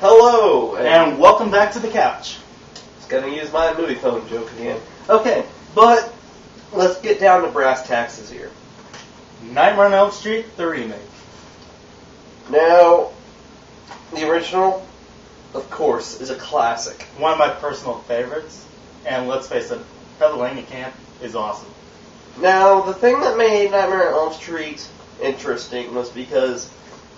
Hello! And welcome back to the couch. I was going to use my movie phone joke again. Okay, but let's get down to brass taxes here. Nightmare on Elm Street, the remake. Now, the original, of course, is a classic. One of my personal favorites. And let's face it, Heather Langenkamp is awesome. Now, the thing that made Nightmare on Elm Street interesting was because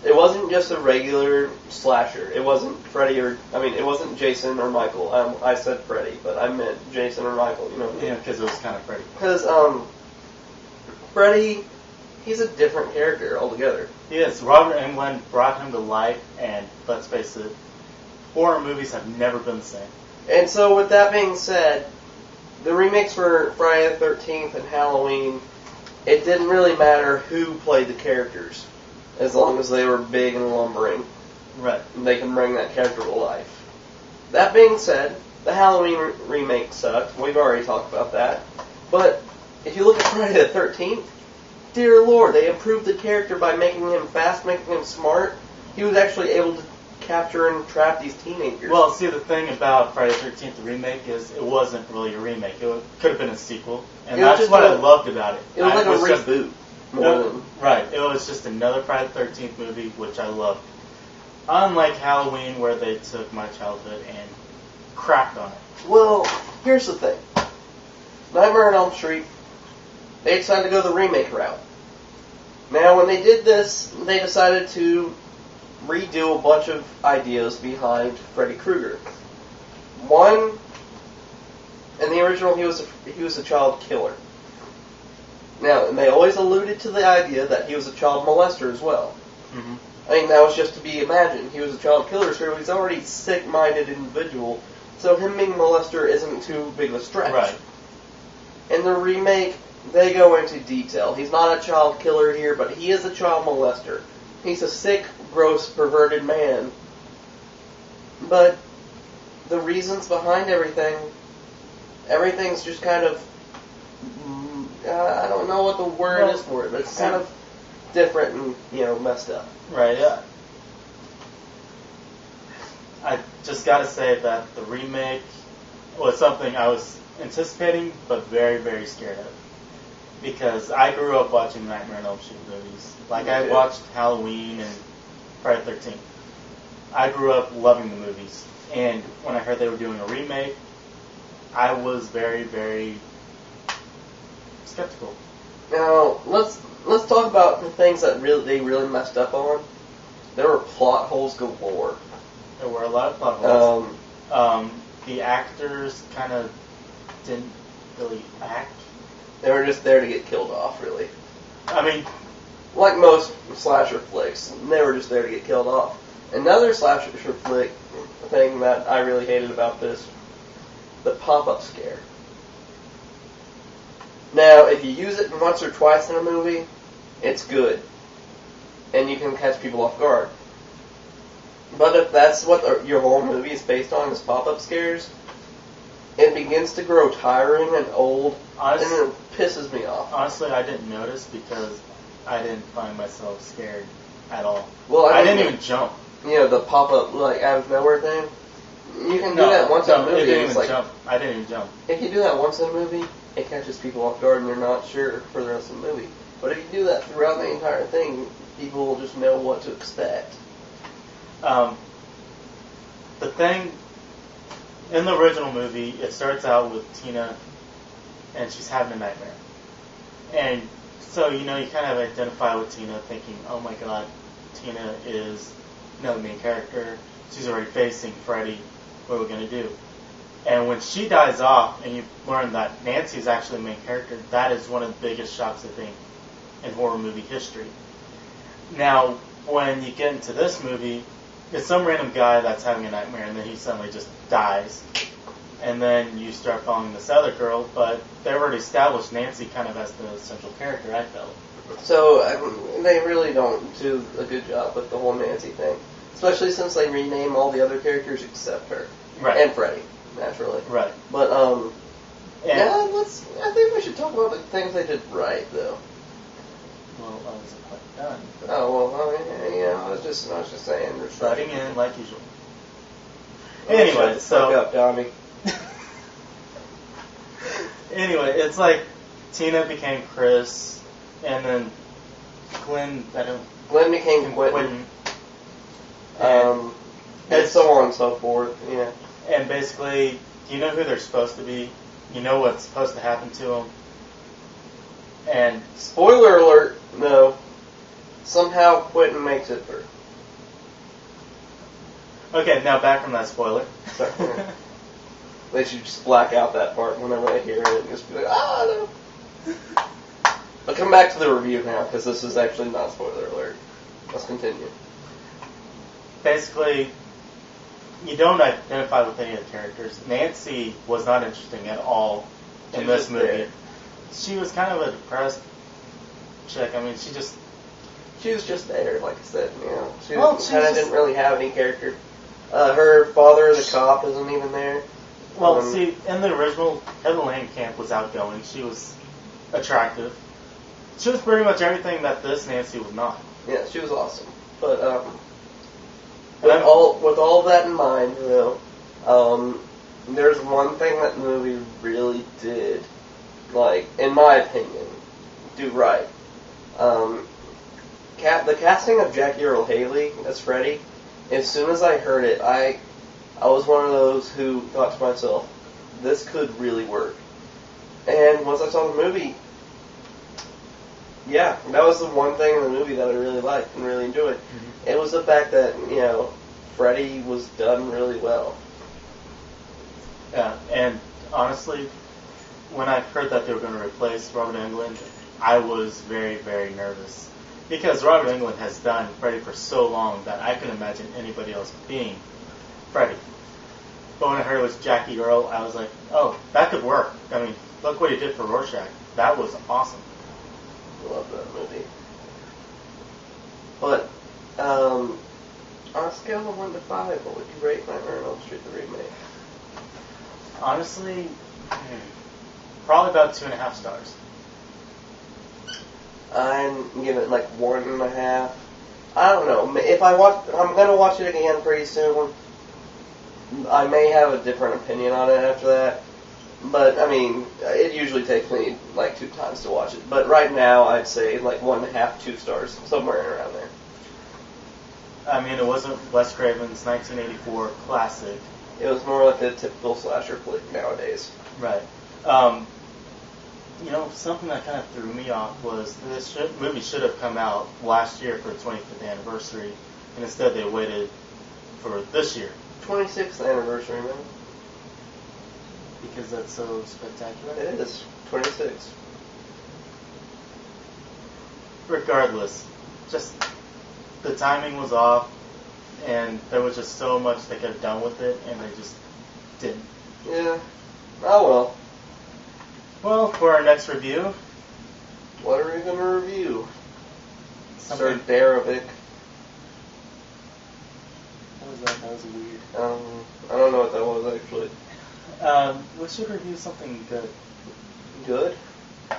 it wasn't just a regular slasher. It wasn't it wasn't Jason or Michael. I said Freddy, but I meant Jason or Michael, you know. Yeah, because it was kind of Freddy. Because, Freddy, he's a different character altogether. Yes, Robert Englund brought him to life, and let's face it, horror movies have never been the same. And so, with that being said, the remakes for Friday the 13th and Halloween, it didn't really matter who played the characters, as long as they were big and lumbering. Right. And they can bring that character to life. That being said, the Halloween remake sucked. We've already talked about that. But if you look at Friday the 13th, dear Lord, they improved the character by making him fast, making him smart. He was actually able to capture and trap these teenagers. Well, see, the thing about Friday the 13th, the remake, is it wasn't really a remake. It could have been a sequel. And that's what I loved about it. It was like a reboot. Right. It was just another Friday the 13th movie, which I loved. Unlike Halloween, where they took my childhood and crapped on it. Well, here's the thing. Nightmare on Elm Street, they decided to go the remake route. Now, when they did this, they decided to redo a bunch of ideas behind Freddy Krueger. One, in the original, he was a child killer. Now, and they always alluded to the idea that he was a child molester as well. Mm-hmm. I mean, that was just to be imagined. He was a child killer, so he's already a sick-minded individual, so him being a molester isn't too big of a stretch. Right. In the remake, they go into detail. He's not a child killer here, but he is a child molester. He's a sick, gross, perverted man. But the reasons behind everything's just kind of, I don't know what the word is for it, but it's kind of different and, messed up. Right, yeah. I just gotta say that the remake was something I was anticipating, but very, very scared of. Because I grew up watching Nightmare on Elm Street movies. Like, I watched Halloween and Friday the 13th. I grew up loving the movies. And when I heard they were doing a remake, I was very, very skeptical. Now, let's talk about the things that they really messed up on. There were plot holes galore. There were a lot of plot holes. The actors kind of didn't really act. They were just there to get killed off, really. I mean, like most slasher flicks, they were just there to get killed off. Another slasher flick thing that I really hated about this, the pop-up scare. Now, if you use it once or twice in a movie, it's good. And you can catch people off guard. But if that's what your whole movie is based on, is pop-up scares, it begins to grow tiring and old, and it pisses me off. Honestly, I didn't notice because I didn't find myself scared at all. Well, I didn't even jump. The pop-up, out of nowhere thing. You can do that once in a movie. I didn't even jump. If you do that once in a movie, it catches people off guard and they're not sure for the rest of the movie. But if you do that throughout the entire thing, people will just know what to expect. The thing, in the original movie, it starts out with Tina, and she's having a nightmare. And so, you kind of identify with Tina thinking, oh my god, Tina is the main character. She's already facing Freddy. What are we going to do? And when she dies off, and you learn that Nancy is actually the main character, that is one of the biggest shocks, I think, in horror movie history. Now, when you get into this movie, it's some random guy that's having a nightmare, and then he suddenly just dies. And then you start following this other girl, but they already established Nancy kind of as the central character, I felt. So, they really don't do a good job with the whole Nancy thing. Especially since they rename all the other characters except her. Right. And Freddy, naturally. Right. But, I think we should talk about the things they did right, though. Well, I wasn't quite done. Oh, well, I was just saying. Starting in like usual. Anyway, Shut the fuck up, Donnie. Anyway, it's like Tina became Chris, and then Glenn became Quentin. And so on and so forth. Yeah. And basically, you know who they're supposed to be. You know what's supposed to happen to them. And spoiler alert, no. Somehow Quentin makes it through. Okay, now back from that spoiler. Sorry. They should just black out that part whenever I hear it and just be like, no. But come back to the review now, because this is actually not spoiler alert. Let's continue. Basically, you don't identify with any of the characters. Nancy was not interesting at all in this movie. There. She was kind of a depressed chick. I mean, she was just there, like I said. You know, she didn't really have any character. Her father, the cop, isn't even there. Well, see, in the original, Heather Langenkamp was outgoing. She was attractive. She was pretty much everything that this Nancy was not. Yeah, she was awesome. But with all of that in mind, though, there's one thing that the movie really did, like, in my opinion, do right. The casting of Jackie Earle Haley as Freddy, as soon as I heard it, I was one of those who thought to myself, this could really work. And once I saw the movie, yeah, that was the one thing in the movie that I really liked and really enjoyed. Mm-hmm. It was the fact that, Freddy was done really well. Yeah, and honestly, when I heard that they were going to replace Robert Englund, I was very, very nervous. Because Robert Englund has done Freddy for so long that I couldn't imagine anybody else being Freddy. But when I heard it was Jackie Earle, I was like, oh, that could work. I mean, look what he did for Rorschach. That was awesome. I love that movie. But, on a scale of 1 to 5, what would you rate Nightmare on Elm Street, the remake? Honestly, probably about 2.5 stars. I'm giving it like 1.5. I don't know. If I'm gonna watch it again pretty soon. I may have a different opinion on it after that. But I mean, it usually takes me like 2 times to watch it. But right now, I'd say like 1.5, 2 stars, somewhere around there. I mean, it wasn't Wes Craven's 1984 classic. It was more like a typical slasher flick nowadays. Right. Something that kind of threw me off was this movie should have come out last year for the 25th anniversary, and instead they waited for this year. 26th anniversary, man. Because that's so spectacular? It is. 26. Regardless, just the timing was off, and there was just so much they could have done with it, and they just didn't. Yeah. Oh well. Well, for our next review... What are we going to review? Sir Derrick. What was that? That was weird. I don't know what that was, actually. We should review something good. Good?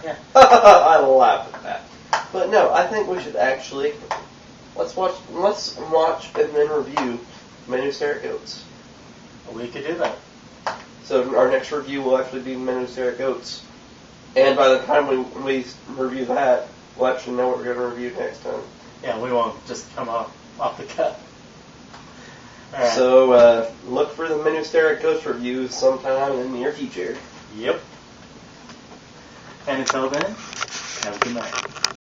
Yeah. I laugh at that. But no, I think we should actually... Let's watch and then review Men Who Stare at Goats. We could do that. So our next review will actually be Men Who Stare at Goats. And by the time we review that, we'll actually know what we're going to review next time. Yeah, we won't just come off the cut. Right. So look for the Men Who Stare at Goats reviews sometime in the near future. Yep. And until then, have a good night.